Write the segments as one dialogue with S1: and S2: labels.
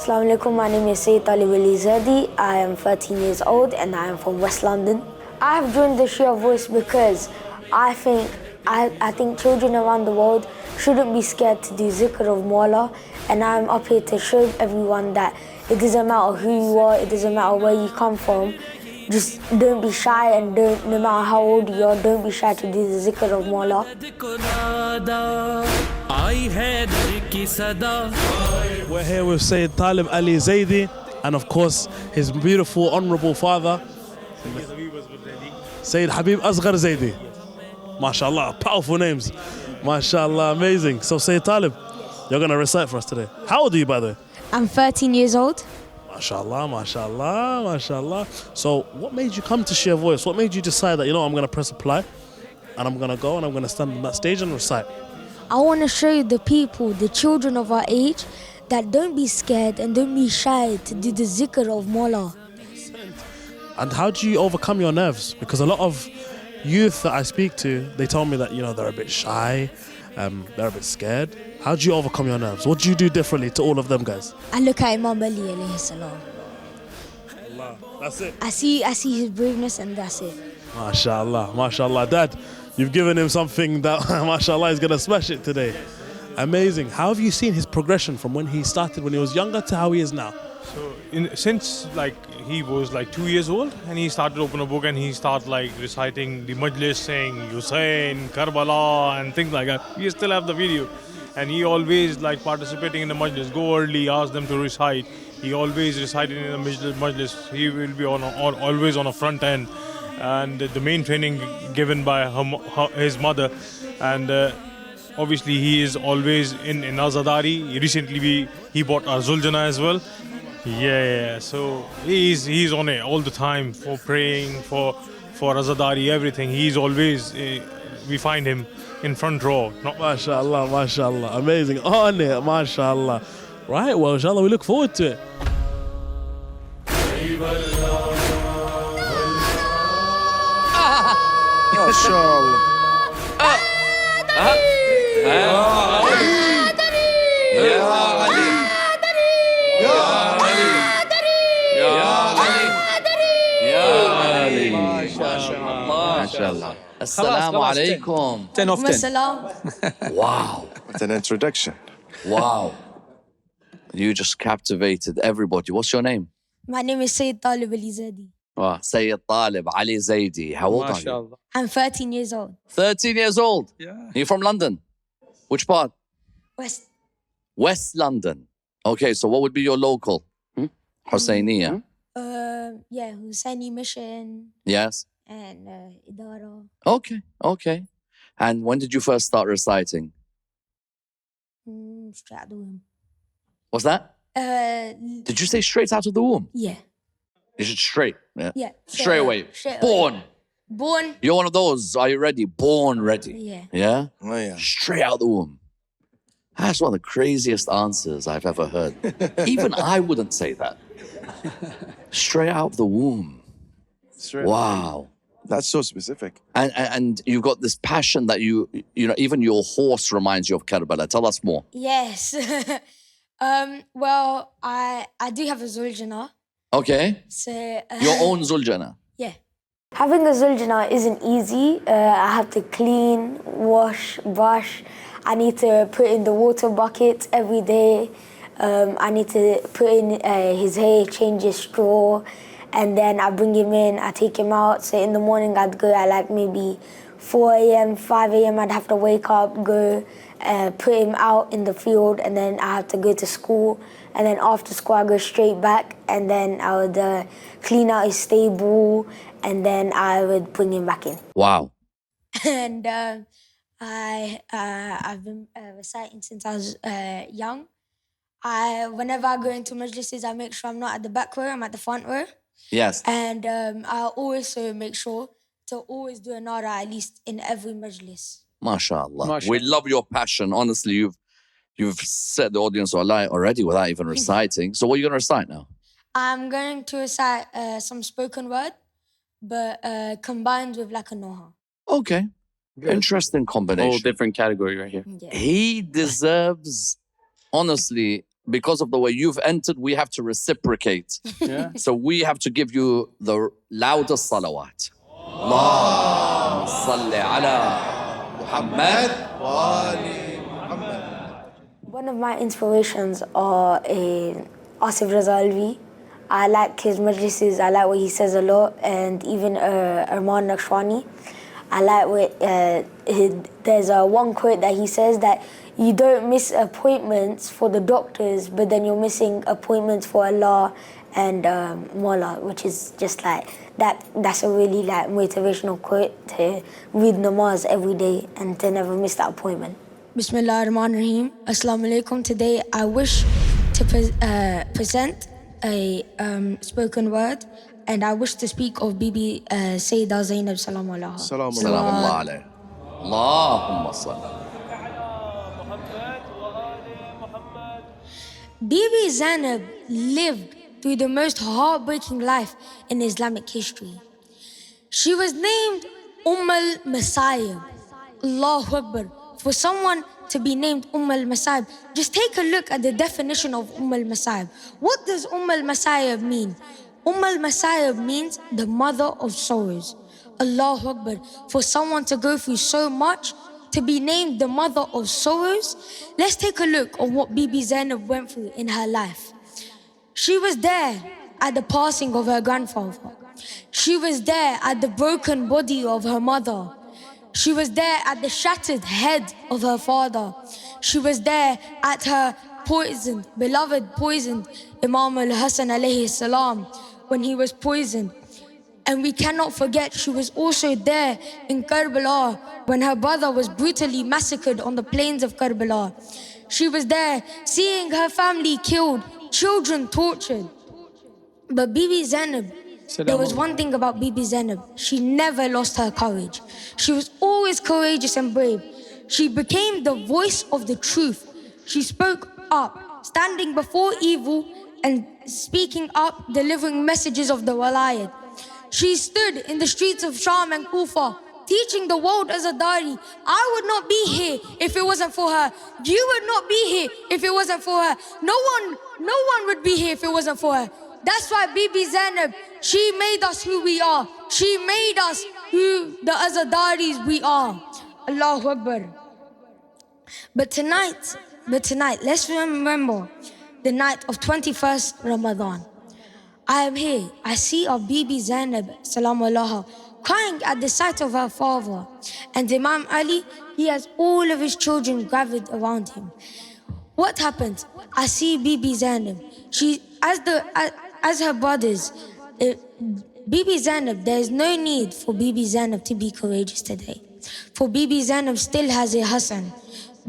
S1: Assalamu alaikum, my name is Syed Zaidi. I am 13 years old and I am from West London. I have joined the Shia Voice because I think children around the world shouldn't be scared to do zikr of Mawla, and I'm up here to show everyone that it doesn't matter who you are, it doesn't matter where you come from, just don't be shy, and no matter how old you are, don't be shy to do the zikr of Mawla.
S2: We're here with Syed Talib Ali Zaidi and of course his beautiful honorable father Syed Habib Asghar Zaidi. MashaAllah, powerful names. MashaAllah, amazing. So Syed Talib, you're going to recite for us today. How old are you, by the way?
S1: I'm 13 years old.
S2: MashaAllah, MashaAllah, MashaAllah. So what made you come to Shia Voice? What made you decide that, I'm going to press apply and I'm going to go and I'm going to stand on that stage and recite?
S1: I want to show the people, the children of our age, that don't be scared and don't be shy to do the zikr of Mawla.
S2: And how do you overcome your nerves? Because a lot of youth that I speak to, they tell me that, they're a bit shy, they're a bit scared. How do you overcome your nerves? What do you do differently to all of them guys?
S1: I look at Imam Ali alayhi salam.
S2: Allah, that's it.
S1: I see his braveness and that's it.
S2: MashaAllah, MashaAllah. Dad, you've given him something that, MashaAllah, is going to smash it today. Amazing. How have you seen his progression from when he started when he was younger to how he is now?
S3: So since he was 2 years old and he started to open a book and he started reciting the majlis, saying Hussein, Karbala and things like that. We still have the video, and he always participating in the majlis. Go early, ask them to recite. He always recited in the majlis. He will be always on a front end, and the main training given by his mother, and obviously he is always in Azadari. Recently he bought our Zuljana as well. Yeah, so he's on it all the time for praying, for Azadari, everything. He's always, we find him in front row.
S2: MashaAllah, MashaAllah, amazing, on it, MashaAllah. Right, well, inshallah, we look forward to it.
S4: MashaAllah. Assalamu alaikum.
S5: 10 of 10.
S4: Wow.
S6: What an introduction.
S4: Wow. You just captivated everybody. What's your name?
S1: My name is Syed Talib Zaidi.
S4: Syed Talib Ali Zaidi. How old are you?
S1: I'm 13 years old.
S4: 13 years old?
S5: Yeah.
S4: You're from London? Which part?
S1: West.
S4: West London. Okay, so what would be your local? Husseiniya?
S1: Yeah, Husseini Mission.
S4: Yes?
S1: And Idara.
S4: Okay. And when did you first start reciting?
S1: Straight out the womb.
S4: What's that? Did you say straight out of the womb?
S1: Yeah.
S4: Is it straight?
S1: Yeah.
S4: Straight away. Born.
S1: Born.
S4: You're one of those. Are you ready? Born ready.
S1: Yeah.
S4: Yeah?
S6: Oh, yeah.
S4: Straight out the womb. That's one of the craziest answers I've ever heard. Even I wouldn't say that. Straight out of the womb.
S6: Straight.
S4: Wow.
S6: That's so specific.
S4: And you've got this passion that even your horse reminds you of Karbala. Tell us more.
S1: Yes. Well, I do have a Zuljana.
S4: Okay.
S1: So
S4: Your own Zuljana.
S1: Yeah. Having a Zuljana isn't easy. I have to clean, wash, brush. I need to put in the water bucket every day. I need to put in his hair, change his straw, and then I bring him in, I take him out. So in the morning I'd go at maybe 4 a.m., 5 a.m. I'd have to wake up, go put him out in the field, and then I have to go to school. And then after school I go straight back, and then I would clean out his stable, and then I would bring him back in.
S4: Wow.
S1: And I've been reciting since I was young. Whenever I go into majlises, I make sure I'm not at the back row, I'm at the front row.
S4: Yes.
S1: And I also make sure to always do a nara at least in every majlis.
S4: MashaAllah. We love your passion. Honestly, you've set the audience alight already without even reciting. So what are you going to recite now?
S1: I'm going to recite some spoken word, but combined with a noha.
S4: Okay. Good. Interesting combination.
S5: Whole different category right here.
S1: Yeah.
S4: He deserves, honestly, because of the way you've entered, we have to reciprocate.
S7: Yeah.
S4: So we have to give you the loudest salawat. Allahumma salli ala Muhammad wa ali Muhammad.
S1: One of my inspirations are Asif Raza Alvi. I like his majlises, I like what he says a lot, and even Arman Naqshwani. I like what, there's one quote that he says that you don't miss appointments for the doctors, but then you're missing appointments for Allah and Mawla, which is just like, that's a really like motivational quote to read namaz every day and to never miss that appointment.
S5: Bismillah ar-Rahman ar-Rahim. Assalamu alaikum. Today I wish to present a spoken word, and I wish to speak of Bibi Sayyidah Zainab salamu alayha.
S6: Salam
S4: Salam Allah alayhi. Allahumma salli.
S5: Bibi Zainab lived through the most heartbreaking life in Islamic history. She was named al-Masayib. Allahu Akbar. For someone to be named al-Masayib, just take a look at the definition of al-Masayib. What does al-Masayib mean? Al-Masayib means the mother of sorrows. Allahu Akbar. For someone to go through so much, to be named the mother of sorrows, let's take a look at what Bibi Zainab went through in her life. She was there at the passing of her grandfather. She was there at the broken body of her mother. She was there at the shattered head of her father. She was there at her beloved poisoned Imam Hussein alayhi salam when he was poisoned. And we cannot forget she was also there in Karbala when her brother was brutally massacred on the plains of Karbala. She was there seeing her family killed, children tortured. But Bibi Zainab, there was one thing about Bibi Zainab. She never lost her courage. She was always courageous and brave. She became the voice of the truth. She spoke up, standing before evil and speaking up, delivering messages of the walayat. She stood in the streets of Sham and Kufa, teaching the world as a dari. I would not be here if it wasn't for her. You would not be here if it wasn't for her. No one would be here if it wasn't for her. That's why Bibi Zainab, she made us who we are. She made us who the Azadaris we are. Allahu Akbar. But tonight, let's remember the night of 21st Ramadan. I am here. I see our Bibi Zainab, salamu alayha, crying at the sight of her father. And Imam Ali, he has all of his children gathered around him. What happened? I see Bibi Zainab. She, as her brothers, Bibi Zainab, there is no need for Bibi Zainab to be courageous today. For Bibi Zainab still has a Hassan.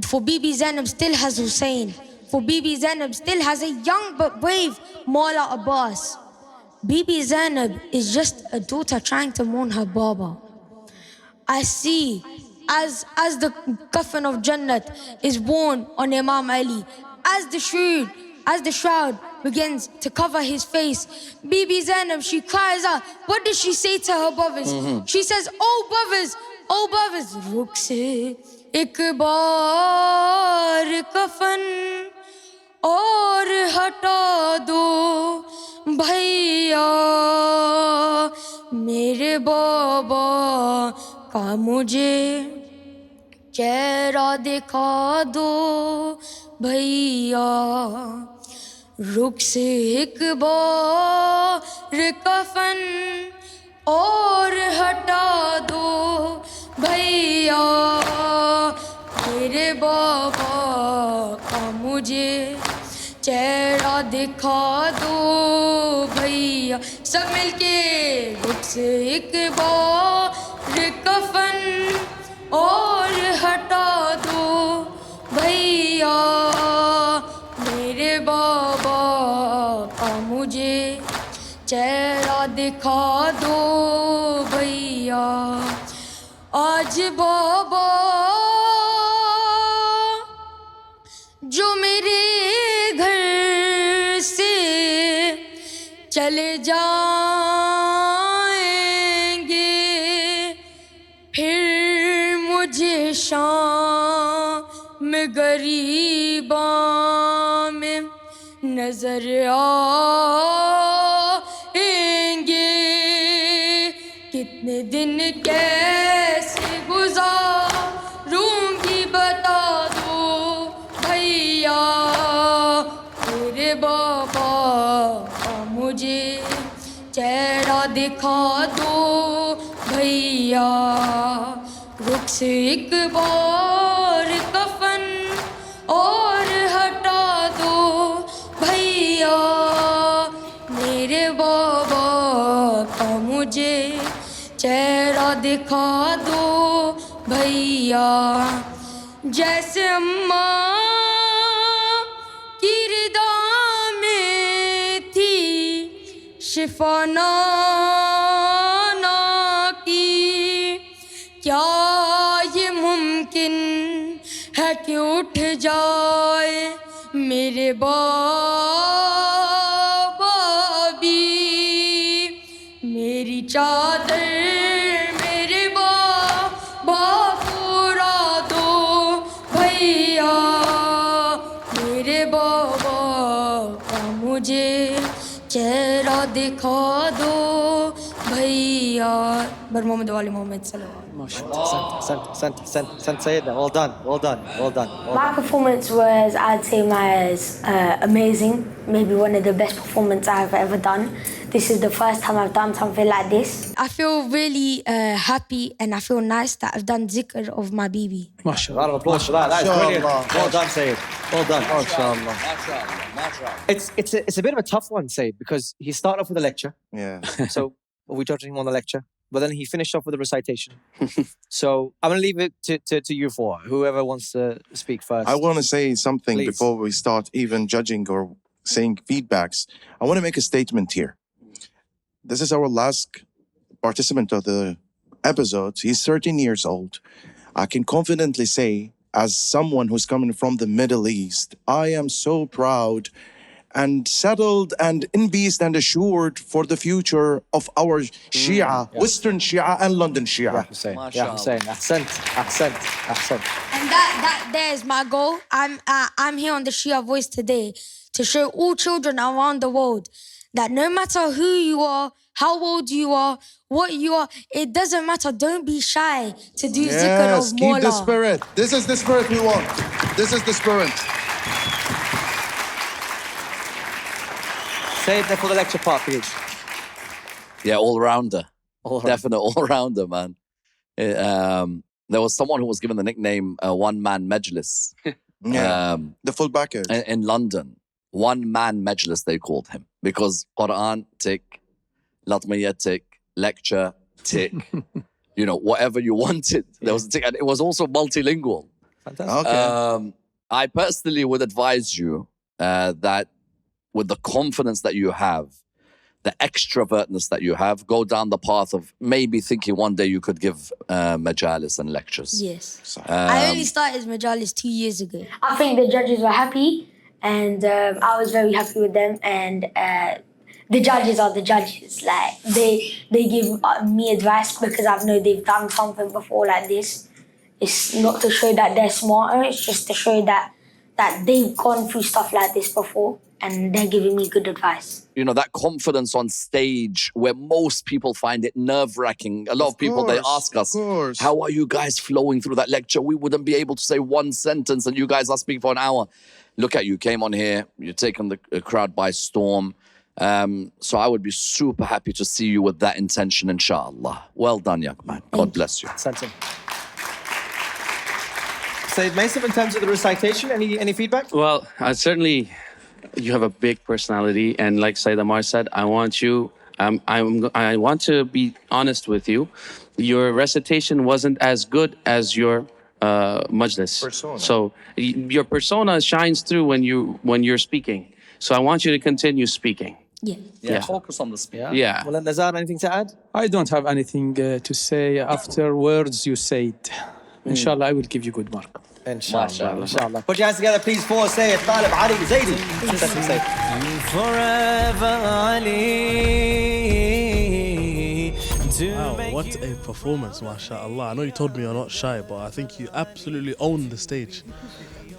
S5: For Bibi Zainab still has Hussein. For Bibi Zainab still has a young but brave Mawla Abbas. Bibi Zainab is just a daughter trying to mourn her Baba. I see, as the coffin of Jannat is worn on Imam Ali, as the shroud begins to cover his face, Bibi Zainab, she cries out. What does she say to her brothers? She says, oh brothers, ruk se ek baar kafan aur hata do bhaiya, mere baba ka mujhe chehra dikha do bhaiya, रुख से एक बार कफन और हटा दो भैया, मेरे बाबा का मुझे चेहरा दिखा दो भैया. सब मिलके रुख से एक बार कफन और हटा दो भैया, मेरे बाबा का मुझे चेहरा दिखा दो भैया. आज बाबा जो मेरे घर से चले जाएंगे, फिर मुझे शाम गरीबा में नजर आएंगे कितने दिन कैसे गुजारूंगी बता दो भैया तेरे बाबा का मुझे चेहरा दिखा दो भैया रुख से एक बार कफन और हटा दो भैया मेरे बाबा का मुझे चेहरा दिखा दो भैया जैसे अम्मा की रिदा में थी शिफाना की क्या ये मुमकिन है कि उठ जाए मेरे बाबा भी मेरी चादर मेरे बाबा पूरा दो भैया मेरे बाबा का मुझे चेहरा दिखा दो भैया बर मोहम्मद वाले मोहम्मद सल्लल्लाहु
S7: Syed, well done.
S1: My performance was, I'd say, amazing. Maybe one of the best performances I've ever done. This is the first time I've done something like this.
S5: I feel really happy and I feel nice that I've done zikr of my baby.
S7: A lot of applause for that. That's brilliant. Well done, Syed. Well done.
S4: MashaAllah.
S7: It's a bit of a tough one, Syed, because he started off with a lecture.
S6: Yeah.
S7: So we judging him on the lecture, but then he finished off with a recitation. So I'm going to leave it to you four, whoever wants to speak first.
S6: I want to say something
S7: Please.
S6: before we start even judging or saying feedbacks. I want to make a statement here. This is our last participant of the episode. He's 13 years old. I can confidently say, as someone who's coming from the Middle East, I am so proud and settled and in peace and assured for the future of our Shia, Western Shia and London Shia.
S7: Hussein.
S4: MashaAllah.
S7: Hussein. Ahsant.
S5: And that there is my goal. I'm here on the Shia Voice today to show all children around the world that no matter who you are, how old you are, what you are, it doesn't matter. Don't be shy to do zikr of
S6: Yes, keep the
S5: Mawla.
S6: spirit. This is the spirit we want. This is the spirit.
S7: Say it there for the lecture part, please.
S4: Yeah, all-rounder.
S7: All-rounder.
S4: Definite all-rounder, man. There was someone who was given the nickname One-Man Majlis
S6: Yeah. The full package.
S4: in London. One-Man Majlis, they called him. Because Quran, tick. Latmiyya, tick. Lecture, tick. You know, whatever you wanted. There was a tick. And it was also multilingual.
S7: Fantastic.
S6: Okay.
S4: I personally would advise you that with the confidence that you have, the extrovertness that you have, go down the path of maybe thinking one day you could give majalis and lectures.
S5: Yes. I only started Majalis 2 years ago.
S1: I think the judges were happy, and I was very happy with them. And the judges are the judges. Like they give me advice because I know they've done something before like this. It's not to show that they're smarter. It's just to show that they've gone through stuff like this before, and they're giving me good advice.
S4: You know, that confidence on stage where most people find it nerve-wracking. A lot of people, they ask us, how are you guys flowing through that lecture? We wouldn't be able to say one sentence and you guys are speaking for an hour. Look at you, came on here, you're taking the crowd by storm. So I would be super happy to see you with that intention, inshallah. Well done, young man. God bless you.
S7: Ahsant. Syed Maisam, in terms of the recitation, any feedback?
S8: Well, certainly you have a big personality, and like Syed Amar said, I want to be honest with you. Your recitation wasn't as good as your majlis.
S6: Persona.
S8: So your persona shines through when you're speaking. So I want you to continue speaking.
S5: Yeah.
S4: Yeah, focus on the speech.
S8: Yeah.
S7: Well, Nazar, anything to add?
S9: I don't have anything to say after words you said. Inshallah, I will give you good mark.
S7: Inshallah. Put your hands together, please, for Syed, Talib, Ali, Zaidi.
S10: Forever Ali.
S2: Wow, what a performance, mashallah. I know you told me you're not shy, but I think you absolutely owned the stage.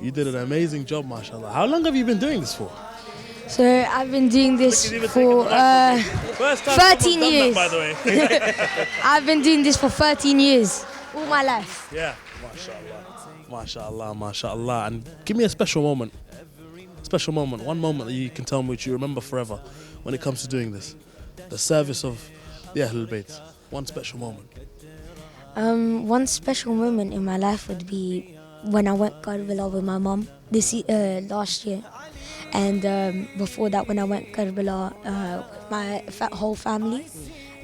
S2: You did an amazing job, mashallah. How long have you been doing this for?
S5: So I've been doing this for 13 years.
S2: By the way.
S5: I've been doing this for 13 years, all my life.
S2: Yeah, mashallah, mashallah. And give me a special moment. One moment that you can tell me which you remember forever when it comes to doing this. The service of the Ahlul Bayt. One special moment.
S5: One special moment in my life would be when I went Karbala with my mom last year. And before that, when I went Karbala with my whole family.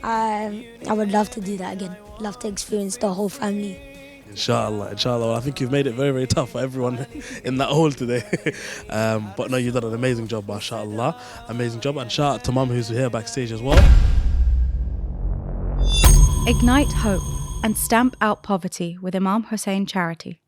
S5: I would love to do that again. Love to experience the whole family.
S2: Inshallah. Well, I think you've made it very, very tough for everyone in that hall today. But no, you've done an amazing job, mashallah. Amazing job. And shout out to Mum who's here backstage as well.
S10: Ignite hope and stamp out poverty with Imam Hussein charity.